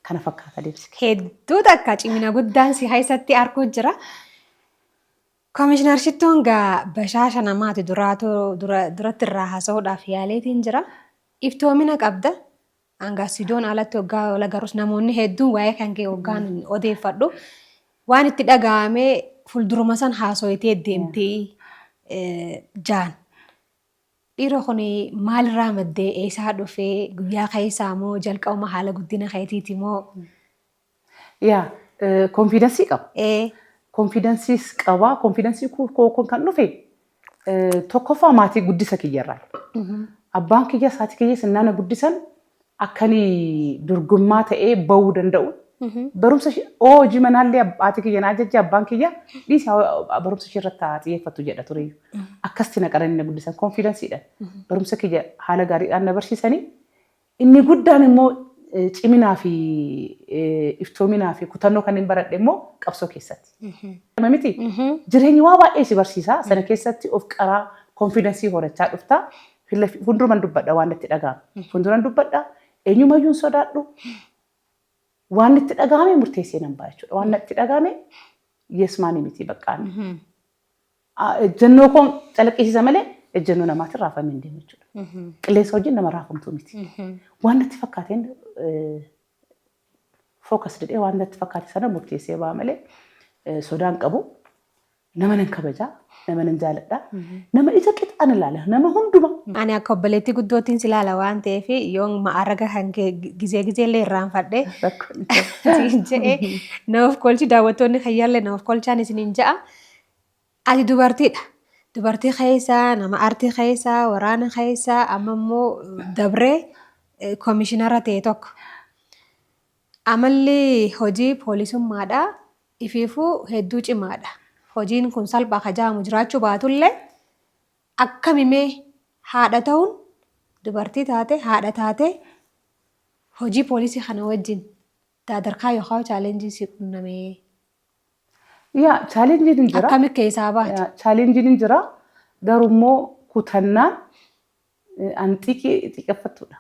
Speaker 3: Kana fakkaata deemsi.
Speaker 1: Hedduu takka cimina guddaan si haysatti arguu jira. Koomishinar Shittoon gaa bashaasha namaati duratti irraa haasa'uudhaaf yaaleetiin jira. Iftoomina qabda. Hanga sidoon alatti waggaa wala garus namoonni hedduun waa'ee kan ka'e waggaan odeeffadhu. Waan itti dhaga'amee fuulduruma san haasa'itee deemtee jaan. Dhiirri kun maalirraa maddee eessaa dhufee guyyaa keessaa moo jalqabuma haala guddina keetiiti moo?
Speaker 3: Yaa konfidensii qaba. Konfidensiis qaba. Konfidensii kun kan dhufe tokkoffaa maatii guddisa kiyyarraa. Abbaan kiyya haati kiyya sinnaana guddisan akkanii dorgommaa ta'ee bahuu danda'u. Barumsa hojii manaallee haati kiyya na ajajjee abbaan kiyya dhiisi barumsa ishee irratti xiyyeeffattu jedha ture. Akkasitti naqaranii na guddisan konfidensiidha. Barumsa kiyya haala gaariidhaan na barsiisanii inni guddaan immoo ciminaa fi iftoominaa fi kutannoo kanneen baradhe immoo qabsoo keessatti. Miti jireenyi waa baay'ee si barsiisa sana keessatti of qaraa konfidensii horachaa dhufta funduruman dubbadha waan itti dhaga'ame funduran dubbadha eenyumayyuun sodaadhu. Waan itti dhaga'ame murteessee nan ba'a jechuudha. Waan itti dhaga'ame yeesmaanii miti baqqaan. Ejjennoo kun calaqqisiisa malee ejjennoo namaatiin raafamee hin deemu jechuudha. Qilleensa wajjin nama raafamtu miti. Waan itti fakkaateen fookas jedhee waan natti fakkaate sana murteessee ba'a malee sodaan qabu nama nan kabajaa nama nan jaaladha nama ija qixaan ilaala nama hunduma.
Speaker 1: Ani akka obboleettii guddootiin si ilaala waan ta'eef yoon ma'aaraga kan gizee illee irraanfadhe jedhee namaaf kolchi daawwattoonni kayyaallee namaaf kolchaan isiniin ja'a. Ati dubartiidha. Dubartii keessaa nama aartii keessaa waraana keessaa amma immoo dabree koomishinara ta'e tokko. Amalli hojii poolisummaadha. Ifiifuu hedduu cimaadha. Hojiin kun salphaa kajaamu jiraachuu baatullee akkamimee haadha ta'uun dubartii taate haadha taate hojii poolisii kana wajjin daadarkaa yookaan chaalenjii si qunnamee.
Speaker 3: Yaa chaalenjiin hin jira.
Speaker 1: Akkami keessaa baate?
Speaker 3: Chaalenjiin hin jira. Garuu immoo kutannaan an xiqqeeffattuudha.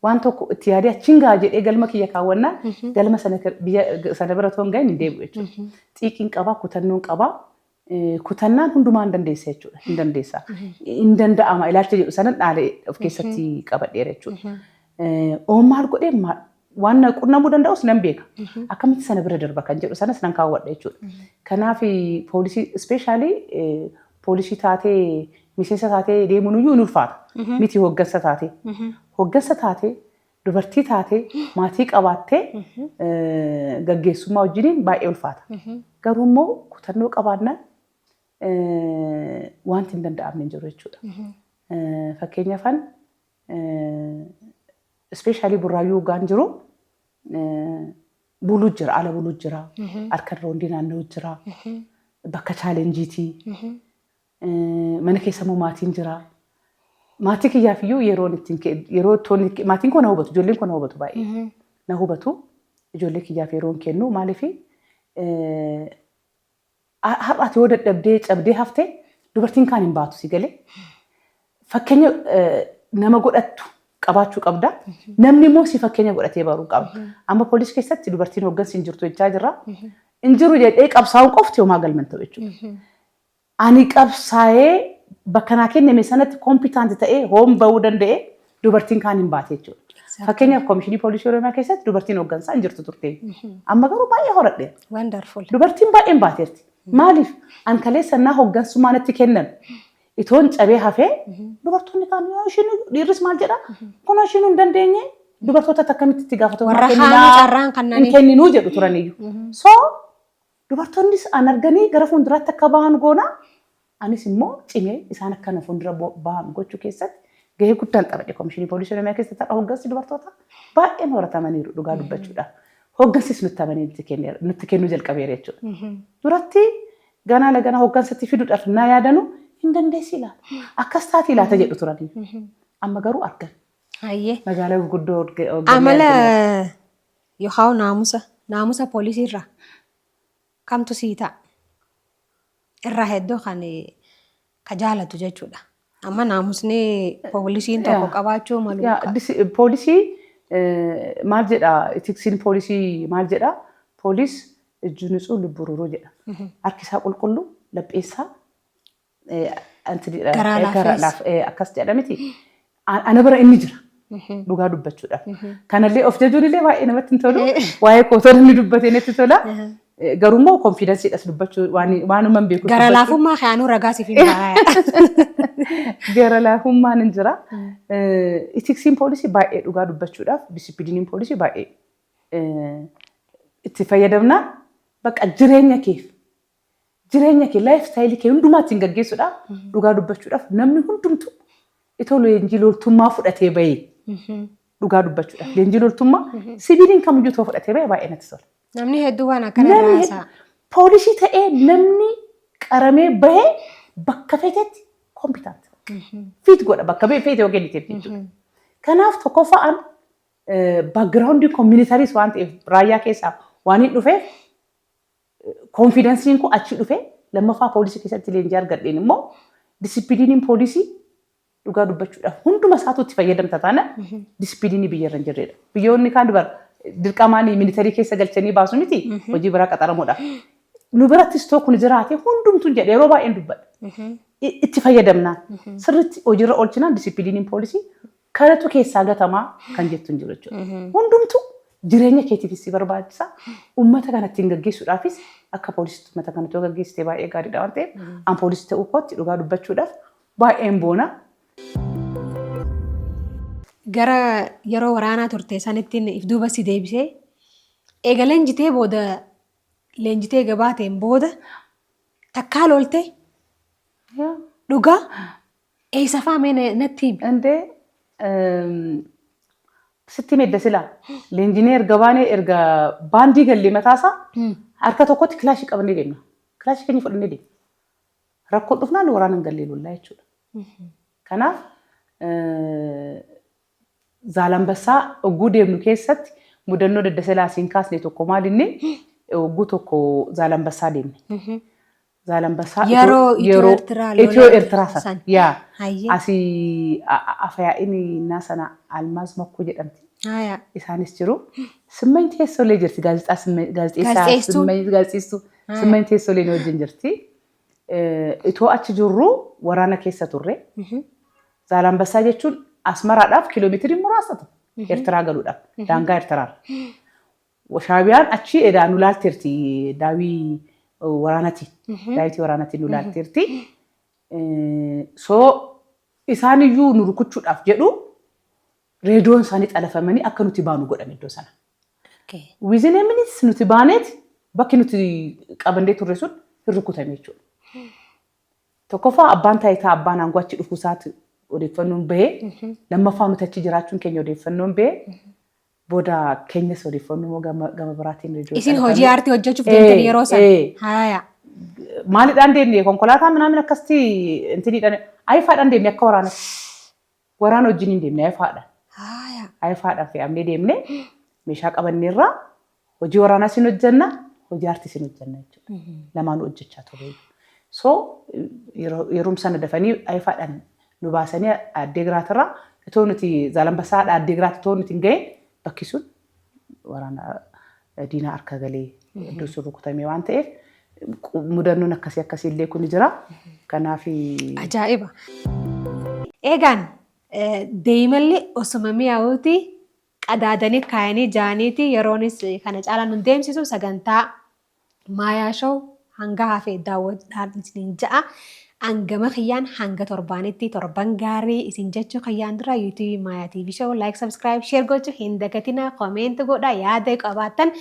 Speaker 3: Waan tokko itti yaadee achiin gaa jedhee galma kiyya kaawwannaan galma sana bira toon gahin hin deebi'u jechuudha. Xiiqiin qabaa kutannoon qabaa kutannaan hundumaa hin dandeessa jechuudha. Hin dandeessa. Hin danda'ama ilaalcha jedhu sanan dhaalee of keessatti qabadheera jechuudha. Maal godhee waan qunnamuu danda'us nan beeka. Akkamitti sana bira darba kan jedhu sanas nan kaawwadha jechuudha. Kanaaf poolisii ispeeshaalii poolisii taatee miseensa taatee deemuun iyyuu ni ulfaata. Miti hoggansa taatee. Hoggansa taatee dubartii taatee maatii qabaattee gaggeessummaa wajjiniin baay'ee ulfaata. Garuu immoo kutannoo qabaannaan wanti hin danda'amne hin jiru jechuudha. Fakkeenyaaf ispeeshaalii burraayyuu hoggaan jiru buluu jira ala buluu jira harka roondii naanna'u jira bakka chaalenjiitii mana keessa immoo maatiin jira. Maatii kiyyaaf iyyuu yeroo maatiin koo na hubatu ijoolleen koo na hubatu baay'ee na hubatu ijoollee kiyyaaf yeroon kennu maaliif har'aati yoo dadhabdee cabdee haftee dubartiin kaan hin baatu si galee fakkeenya nama godhattu qabaachuu qabda namni immoo si fakkeenya godhatee baruu qaba. Amma poolisii keessatti dubartiin hoggansi hin jirtu jechaa jirra. Hin jiru jedhee qabsaa'uun qofti homaa galman ta'u jechuudha. Ani qabsaa'ee bakka naa kenname sanatti kompiitaanti ta'ee hoom bahuu danda'e dubartiin kaan hin baate jechuudha. Fakkeenyaaf koomishinii poolisii Oromiyaa keessatti dubartiin hoggansaa hin jirtu turte. Amma garuu baay'ee horadhe. Dubartiin baay'een baateerti. Maaliif an kaleessa naa hoggansummaa natti kennan itoon cabee hafee dubartoonni kaan yoo ishiin dhiirris maal jedha kun ishiin hin dandeenye dubartoota akkamitti itti gaafatamummaa hin kenninuu jedhu turaniyyuu. So dubartoonnis an arganii gara fuulduraatti akka bahan goona. Anis immoo cimee isaan akkana fuuldura bahan gochuu keessatti gahee guddaan taphadhe. Koomishinii poolisii Oromiyaa keessatti hoggansi dubartoota baay'een horatamaniiru dhugaa dubbachuudha. Hoggansis nutti kennuu jalqabeera jechuudha. Duratti ganaa lagana hoggansatti fiduudhaaf naa yaadanu hin dandeessi ilaala. Akkas taati ilaata jedhu turanii. Amma garuu argan. Magaalaa gurguddoo
Speaker 1: amala yookaan naamusa poolisii irraa kamtu sii ta'a? Irraa hedduu kan jaalatu jechuudha. Amma naamusni poolisiin tokko qabaachuu malu.
Speaker 3: Poolisii maal jedha itiksiin poolisii maal jedha poolis ijji nitsuu lubbuu ruruu jedha. Harkisaa qulqulluu lapheessaa akkas jedha miti. Ana bira inni jira. Dhugaa dubbachuudhaaf. Kanallee of jajuun illee baay'ee namatti hin tolu. Waa'ee kootoon inni dubbatee natti tola. Garuu immoo konfiidansiidhas dubbachuu waanuma hin beeku.
Speaker 1: Gara laafummaa kaanuu ragaa siif hin baay'ee.
Speaker 3: Gara laafummaan hin jira. Itiksiin poolisii baay'ee dhugaa dubbachuudhaaf disipiliiniin poolisii baay'ee itti fayyadamnaan bakka jireenya kee laayif istaayilii kee hundumaatti gaggeessuudhaaf dhugaa dubbachuudhaaf namni hundumtu itoo leenjii loltummaa fudhatee bahee dhugaa dubbachuudhaaf leenjii loltummaa sibiiliin kamiyyuu too fudhatee bahee baay'ee natti tola.
Speaker 1: Namni hedduu waan akkana irraa
Speaker 3: poolisii ta'ee namni qaramee bahee bakka feetetti kompiitaanti. Fiit godha bakka feete yoo kenniteef jechuudha. Kanaaf tokkoffaan baagiraawundii koominitariis waan ta'eef raayyaa keessaa waan hin dhufeef konfiidansiin kun achi dhufee lammaffaa poolisii keessatti leenjii argadheen immoo disipiliiniin poolisii dhugaa dubbachuudhaaf hunduma isaatu itti fayyadamta taana disipiliinii biyyarra hin jirredha. Biyyoonni kaan dirqamaan militarii keessa galchanii baasu miti hojii biraa qaxaramuudhaaf. Nu birattis too kun jiraate hundumtuun jedhe yeroo baay'een dubbadha. Itti fayyadamnaan sirriitti hojiirra oolchinaan disipiliiniin poolisii kanatu keessaa gatamaa kan jettu hin jiru jechuudha. Hundumtu jireenya keetiifis si barbaachisa. Uummata kanatti hin gaggeessuudhaafis akka poolisiitti uummata kanatti yoo gaggeessite baay'ee gaariidha waan ta'eef an poolisii ta'uu kootti dhugaa dubbachuudhaaf baay'een boona.
Speaker 1: Gara yeroo waraanaa turte sanittiin if duuba si deebisee eega leenjitee booda leenjitee gabaateen booda takkaa lolte dhugaa eessa faamee natti himi.
Speaker 3: Indee sitti medda silaa leenjinee erga baanee erga baandii gallee mataasaa harka tokkotti kilaashii qabannee deemna. Kilaashii keenya fudhannee deemna. Rakkoo dhufnaan waraana hin gallee lollaa jechuudha. Kanaaf Zaalambasaa ogguu deemnu keessatti mudannoo Daddasalaa siin kaasne tokko maalinni ogguu tokko Zaalambasaa deemne. Zaalambasaa
Speaker 1: yeroo
Speaker 3: Itiyoo Eertiraa sana yaa asii afyaa'ini naa sana Almaaz Makkoo jedhamti. Isaanis jiru. Simmayin teessolee jirti gaazexeessaa gaazexeesstuu simmayin teessolee wajjin jirti. Itoo achi jirru waraana keessa turre. Zaalambasaa jechuun Asmaraadhaaf kiiloomeetirii muraasa ta'u Eertiraa galuudhaaf daangaa Eertiraa. Shaabiyaan achi edaan nu laalteerti daawii waraanati. Daawitii waraanati nu laalteerti. So isaan iyyuu nu rukuchuudhaaf jedhu reediyoon isaanii xalafamanii akka nuti baanu godhan iddoo sana. Within a minute nuti baaneeti bakki nuti qabannee turre sun hin rukutame jechuudha. Tokkoffaa abbaan taayitaa abbaan aangoo achi dhufuu isaati odeeffannoon bahee lammaffaa nuti achi jiraachuun keenya odeeffannoon bahee booda keenyas odeeffannoo gama biraatiin reediyoo.
Speaker 1: Isin hojii aartii hojjechuuf deemtan yeroo sana.
Speaker 3: Maalidhaan deemnee konkolaataa minaamin akkasti intiniidhaan ayifaadhaan deemnee akka waraana wajjin hin deemnee ayifaadhaan. Ayifaadhaan fe'amnee deemnee meeshaa qabanneerraa hojii waraanaa sin hojjenna hojii aartii sin hojjenna jechuudha. Lamaanuu hojjechaa ture. So yeroo sana dafanii ayifaadhaan nu baasanii Addeegiraatirraa itoo nuti Zaalambasaadhaa Addeegiraat itoo nuti hin ga'e bakki sun waraana diinaa harka galee iddoo sun rukutamee waan ta'eef mudannoon akkasii illee kun jira. Kanaaf
Speaker 1: ajaa'iba. Eegaan deemallee osuma mi'aawuti qadaadanii kaayanii jaaniiti yeroonis kana caalaa nu deemsisu sagantaa Maayaa Show hanga hafee daawwadhaan isin ja'a. Angama khiyyaan hanga torbaanitti torban gaarii isin jechuu khiyyaan dura YouTube Maayaa TV Show like subscribe share gochuu hin dagatina comment godha yaada qabaattan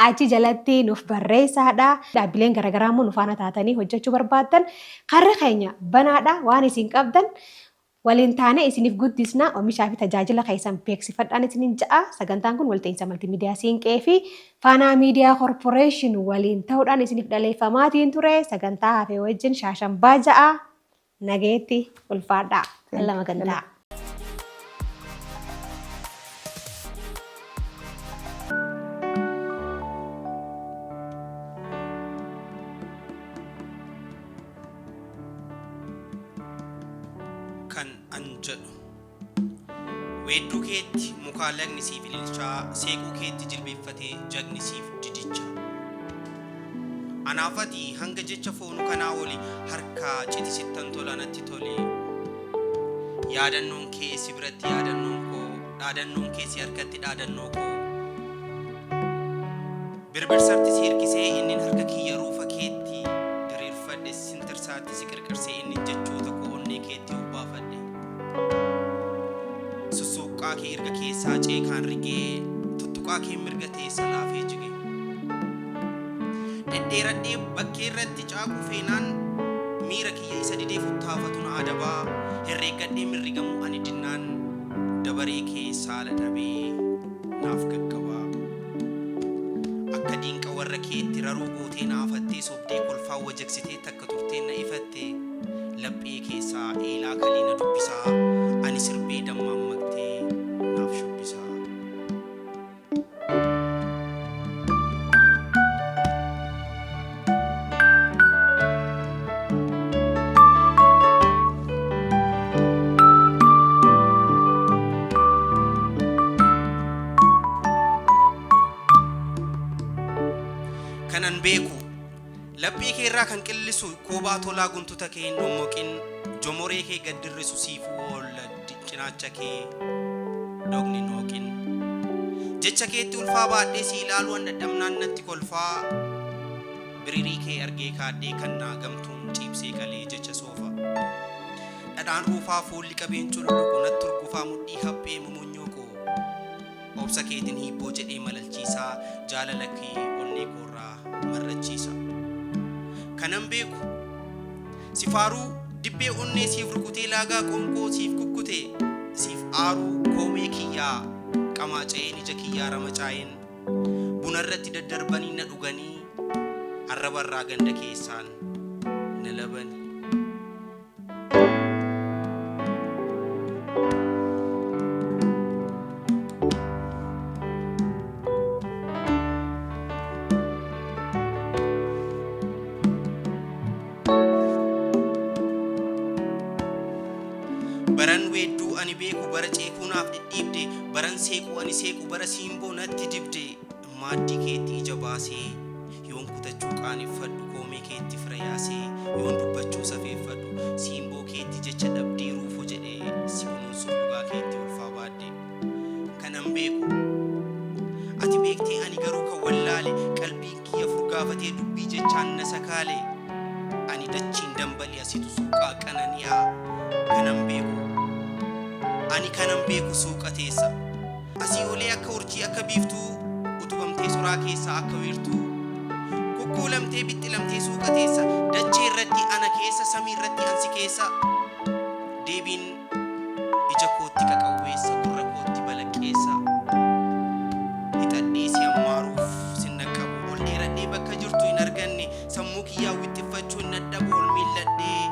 Speaker 1: achi jalatti nuuf barreessaadha. Dhaabbileen garaagaraa immoo nuuf faana taatanii hojjechuu barbaaddan karra keenya banaadha waan isin qabdan waliin taane isiniif guddisna oomishaa fi tajaajila keessan beeksifadhaan isinin ja'a. Sagantaan kun walta'iinsa maltiimiidiyaa Siinqee fi Faanaa Miidiyaa Korporeeshin waliin ta'uudhaan isiniif dhaleeffamaatiin ture. Sagantaa hafee wajjin shaashambaa ja'a. Nageetti ulfaadhaa. Lama gandaa.
Speaker 4: Kan anjedhu weedduu keetti mukaa lagni siif ililchaa seequu keetti jilbeeffatee jagni siif didicha anaafati hanga jecha foonu kanaa oli harkaa citi sittan tola natti tole yaadannoon kee si biratti yaadannoon koo dhaadannoon kee si harkatti dhaadannoo koo birbirsatti si hirkisee inni harka kiyya ruufa keetti diriirfadhe sintirsaatti si qirqirsee inni jechoota koo onnee keetti sussuqqaa kee erga keessaa ceekaan rigee tuttuqaa kee mirga teessa laafee jige dhedheeradhee bakkee irratti caakuu feenaan miira kiyya isa didee futtaafatu na adabaa herreeggadhee mirrigamu ani dinnaan dabaree kee saala dhabee naaf gaggabaa akka diinqa warra keetti raruu gootee naafattee sobdee kolfaa wajjagsitee takka turtee na ifattee laphee keessaa eelaa kaliina dubbisaa ani sirbee dammaan maktee naaf shubbisaa. Kanan beeku laphee kee irraa kan qillisu koobaa tolaa guntuta kee hin dhommoqin jomoree kee gaddirrisu siifuu oolla cinaacha kee dogni nooqin jecha keetti ulfaa baadhee si ilaaluu an dadhabnaan natti kolfaa biririi kee argee kaadhee kannaa gamtuun ciibsee qalee jecha soofa dhadhaan ruufaa fuulli qabeen cululuqu natti urgufaa mudhii haphee mumunyoo koo obsa keetiin hibboo jedhee malalchiisaa jaalala kee onnee koorraa marrachiisa kanan beeku si faaruu dibbee onnee siif rukutee laagaa qoonqoo siif kukkutee siif aaruu koomee kiyyaa qamaaca'een ija kiyyaa ramacaa'een buna irratti daddarbanii na dhuganii arrabarraa ganda keessaan na labani. baran weedduu ani beeku bara ceekuunaaf dhidhiibde baran seequu ani seequ bara siimboo natti dibde maaddii keetti ija baasee yoon kutachuu qaaneffadhu koomee keetti fira yaasee yoon dubbachuu safeeffadhu siimboo keetti jecha dhabdee ruufo jedhee si kunuunsuuf dhugaa keetti ulfaa baadde kanan beeku ati beektee ani garuu kan wallaale qalbiin kiyya furgaafatee dubbii jechaan na sakaale ani dachiin dambalii asitu suuqaa qanani'aa kanan beeku ani kanan beeku suuqa teessa asii olee akka urjii akka biiftuu utubamtee soraa keessaa akka wiirtuu kukkuulamtee bixxilamtee suuqa teessa dachee irratti ana keessa samii irratti ansi keessa deebiin ija kootti qaqawweessa gurra kootti balaqqeessa hixadhee si ammaaruuf sinna qabu ol dheeradhee bakka jirtu hin arganne sammuu kiyyaa wixxiffachuun nadhabu ol miilladhee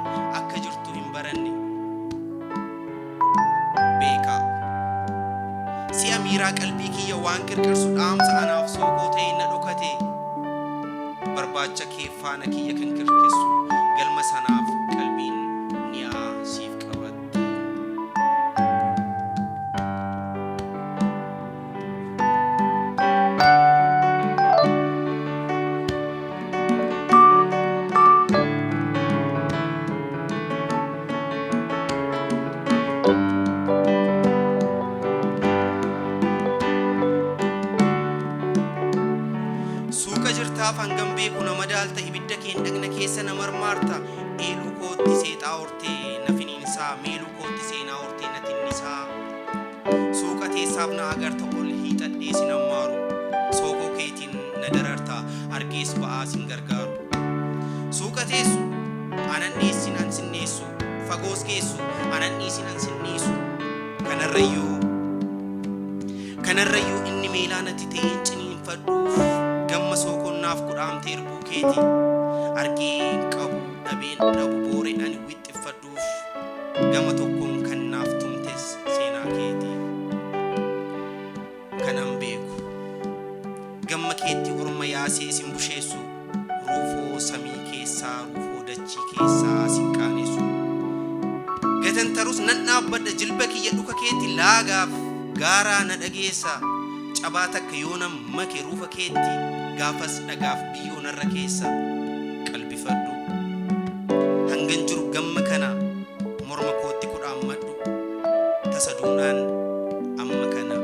Speaker 4: akka jirtu hin baranne si'a miiraa qalbii kiyya waan qirqirsu dhaamsa anaaf sookoo ta'e na dhokate barbaacha kee faana kiyya kan qirqirsu galma sanaaf qalbiin ni'aa siif qabatte. jirtaaf hangam beeku nama daalta ibidda keen dhagna keessa na marmaarta eeluu kootti seexaa hortee na finiinsaa meeluu kootti seenaa hortee na tinnisaa suuqa teessaaf na agarta ol hiixadhee sin ammaaru sookoo keetiin na dararta argees ba'aa sin gargaaru suuqa teessu anan dhiissin an sinneessu fagoos geessu anan dhiisin an sinniisu kanarrayyuu inni meelaa natti ta'een ciniinfadhuuf gamma sookonnaaf kudhaamtee erbuu keeti argeen qabu dhabeen dhabu booreen ani wixxiffadhuuf gama tokkoon kan naaf tumtes seenaa keeti kanan beeku gamma keetti orma yaasee sin busheessu ruufoo samii keessaa ruufoo dachii keessaa sin qaanessu gatan tarus nan dhaabbadha jilba kiyya dhuka keetti laagaaf gaaraa na dhageessa cabaa takka yoona make ruufa keetti gaafas dhagaaf biyyoo narra keessa qalbifadhu hangan jiru gamma kana morma kootti kudhaammadhu tasaduunaan amma kana